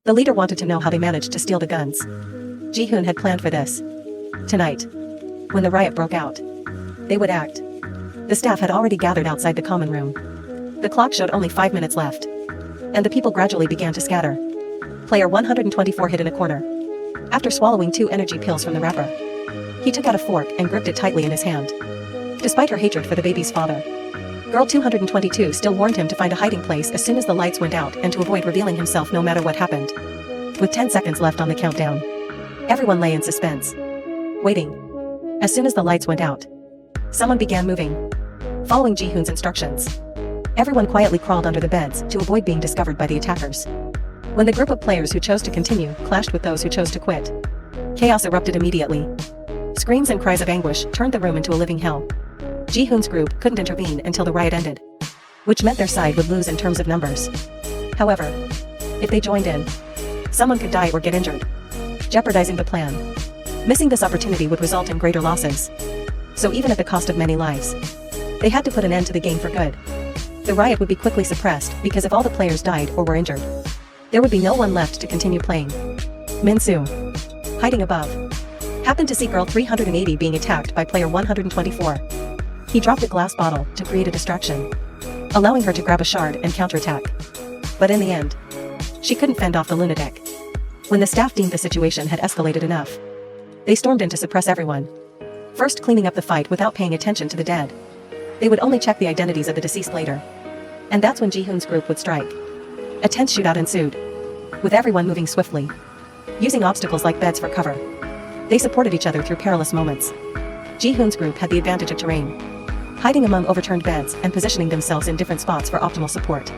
The leader wanted to know how they managed to steal the guns. Ji-hoon had planned for this. Tonight, when the riot broke out, they would act. The staff had already gathered outside the common room. The clock showed only 5 minutes left. And the people gradually began to scatter. Player 124 hid in a corner. After swallowing 2 energy pills from the wrapper, he took out a fork and gripped it tightly in his hand. Despite her hatred for the baby's father, Girl 222 still warned him to find a hiding place as soon as the lights went out and to avoid revealing himself no matter what happened. With 10 seconds left on the countdown, everyone lay in suspense, waiting. As soon as the lights went out, someone began moving, following Ji-hoon's instructions. Everyone quietly crawled under the beds to avoid being discovered by the attackers. When the group of players who chose to continue clashed with those who chose to quit, chaos erupted immediately. Screams and cries of anguish turned the room into a living hell. Ji-hoon's group couldn't intervene until the riot ended, which meant their side would lose in terms of numbers. However, if they joined in, someone could die or get injured, jeopardizing the plan. Missing this opportunity would result in greater losses. So even at the cost of many lives, they had to put an end to the game for good. The riot would be quickly suppressed because if all the players died or were injured, there would be no one left to continue playing. Min-soo, hiding above, happened to see Girl 380 being attacked by player 124. He dropped a glass bottle to create a distraction, allowing her to grab a shard and counterattack. But in the end, she couldn't fend off the lunatic. When the staff deemed the situation had escalated enough, they stormed in to suppress everyone, first cleaning up the fight without paying attention to the dead. They would only check the identities of the deceased later. And that's when Ji-hoon's group would strike. A tense shootout ensued, with everyone moving swiftly, using obstacles like beds for cover. They supported each other through perilous moments. Ji-hoon's group had the advantage of terrain, hiding among overturned beds and positioning themselves in different spots for optimal support.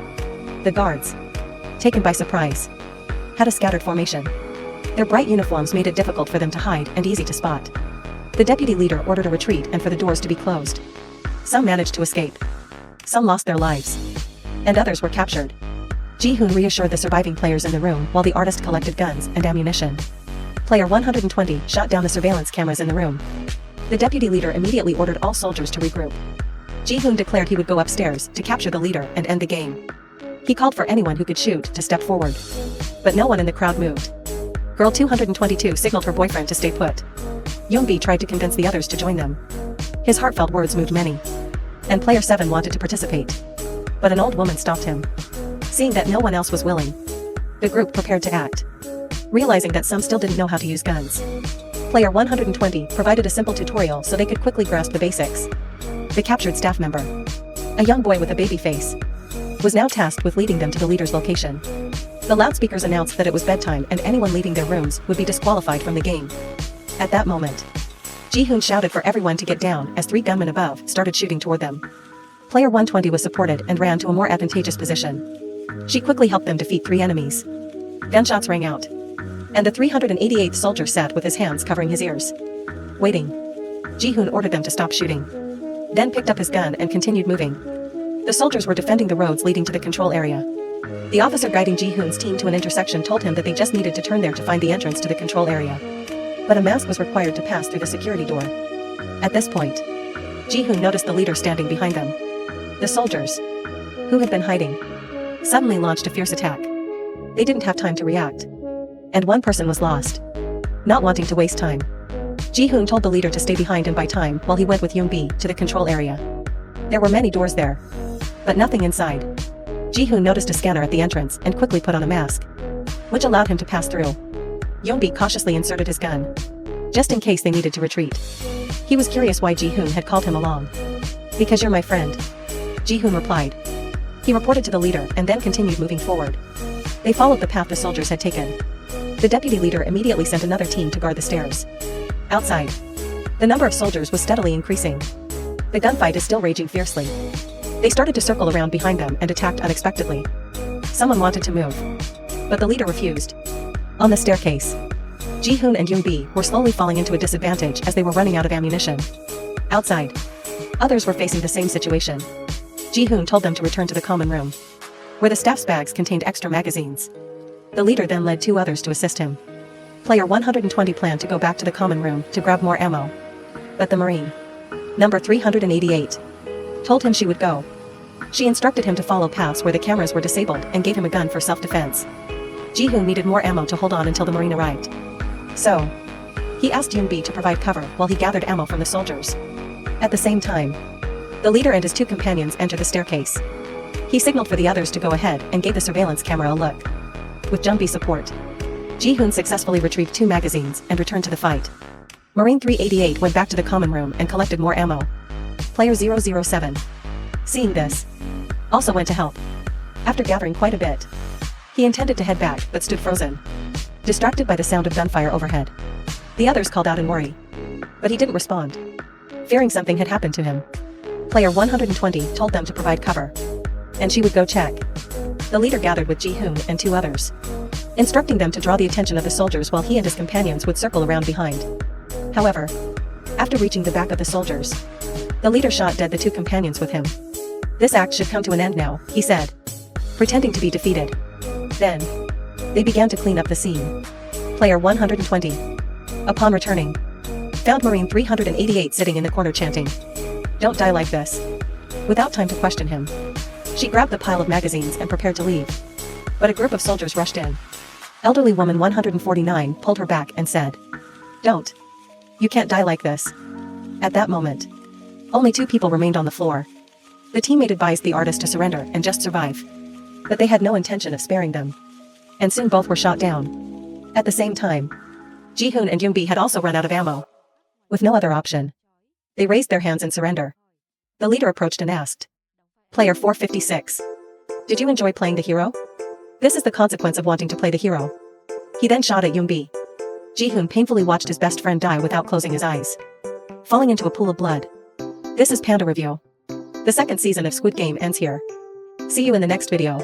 The guards, taken by surprise, had a scattered formation. Their bright uniforms made it difficult for them to hide and easy to spot. The deputy leader ordered a retreat and for the doors to be closed. Some managed to escape. Some lost their lives. And others were captured. Ji-hoon reassured the surviving players in the room while the artist collected guns and ammunition. Player 120 shot down the surveillance cameras in the room. The deputy leader immediately ordered all soldiers to regroup. Ji-hoon declared he would go upstairs to capture the leader and end the game. He called for anyone who could shoot to step forward. But no one in the crowd moved. Girl 222 signaled her boyfriend to stay put. Yoonbi tried to convince the others to join them. His heartfelt words moved many. And player 7 wanted to participate. But an old woman stopped him. Seeing that no one else was willing, the group prepared to act. Realizing that some still didn't know how to use guns, player 120 provided a simple tutorial so they could quickly grasp the basics. The captured staff member, a young boy with a baby face, was now tasked with leading them to the leader's location. The loudspeakers announced that it was bedtime and anyone leaving their rooms would be disqualified from the game. At that moment, Ji-hoon shouted for everyone to get down as 3 gunmen above started shooting toward them. Player 120 was supported and ran to a more advantageous position. She quickly helped them defeat 3 enemies. Gunshots rang out, and the 388th soldier sat with his hands covering his ears, waiting. Ji-hoon ordered them to stop shooting, then picked up his gun and continued moving. The soldiers were defending the roads leading to the control area. The officer guiding Ji-hoon's team to an intersection told him that they just needed to turn there to find the entrance to the control area. But a mask was required to pass through the security door. At this point, Ji-hoon noticed the leader standing behind them. The soldiers, who had been hiding, suddenly launched a fierce attack. They didn't have time to react. And one person was lost. Not wanting to waste time, Ji-hoon told the leader to stay behind and buy time while he went with Yoonbi to the control area. There were many doors there, but nothing inside. Ji-hoon noticed a scanner at the entrance and quickly put on a mask, which allowed him to pass through. Yoonbi cautiously inserted his gun, just in case they needed to retreat. He was curious why Ji-hoon had called him along. "Because you're my friend," Ji-hoon replied. He reported to the leader and then continued moving forward. They followed the path the soldiers had taken. The deputy leader immediately sent another team to guard the stairs. Outside, the number of soldiers was steadily increasing. The gunfight is still raging fiercely. They started to circle around behind them and attacked unexpectedly. Someone wanted to move, but the leader refused. On the staircase, Ji-hoon and Yoonbi were slowly falling into a disadvantage as they were running out of ammunition. Outside, others were facing the same situation. Ji-hoon told them to return to the common room, where the staff's bags contained extra magazines. The leader then led 2 others to assist him. Player 120 planned to go back to the common room to grab more ammo. But the Marine, number 388, told him she would go. She instructed him to follow paths where the cameras were disabled and gave him a gun for self-defense. Ji-hoon needed more ammo to hold on until the Marine arrived. So, he asked Yoon-bi to provide cover while he gathered ammo from the soldiers. At the same time, the leader and his two companions entered the staircase. He signaled for the others to go ahead and gave the surveillance camera a look. With Yoon-bi's support, Ji-hoon successfully retrieved 2 magazines and returned to the fight. Marine 388 went back to the common room and collected more ammo. Player 007, seeing this, also went to help. After gathering quite a bit, he intended to head back but stood frozen, distracted by the sound of gunfire overhead. The others called out in worry, but he didn't respond, fearing something had happened to him. Player 120 told them to provide cover, and she would go check. The leader gathered with Ji-hoon and 2 others, instructing them to draw the attention of the soldiers while he and his companions would circle around behind. However, after reaching the back of the soldiers, the leader shot dead the 2 companions with him. This act should come to an end now, he said, pretending to be defeated. Then, they began to clean up the scene. Player 120, upon returning, found Marine 388 sitting in the corner chanting, "Don't die like this." Without time to question him, she grabbed the pile of magazines and prepared to leave. But a group of soldiers rushed in. Elderly woman 149 pulled her back and said, "Don't. You can't die like this." At that moment, only 2 people remained on the floor. The teammate advised the artist to surrender and just survive. But they had no intention of sparing them. And soon both were shot down. At the same time, Ji-hoon and Yoon-bi had also run out of ammo. With no other option, they raised their hands in surrender. The leader approached and asked, "Player 456, did you enjoy playing the hero? This is the consequence of wanting to play the hero." He then shot at Yoon-bi. Ji-hoon painfully watched his best friend die without closing his eyes, falling into a pool of blood. This is Panda Review. The second season of Squid Game ends here. See you in the next video.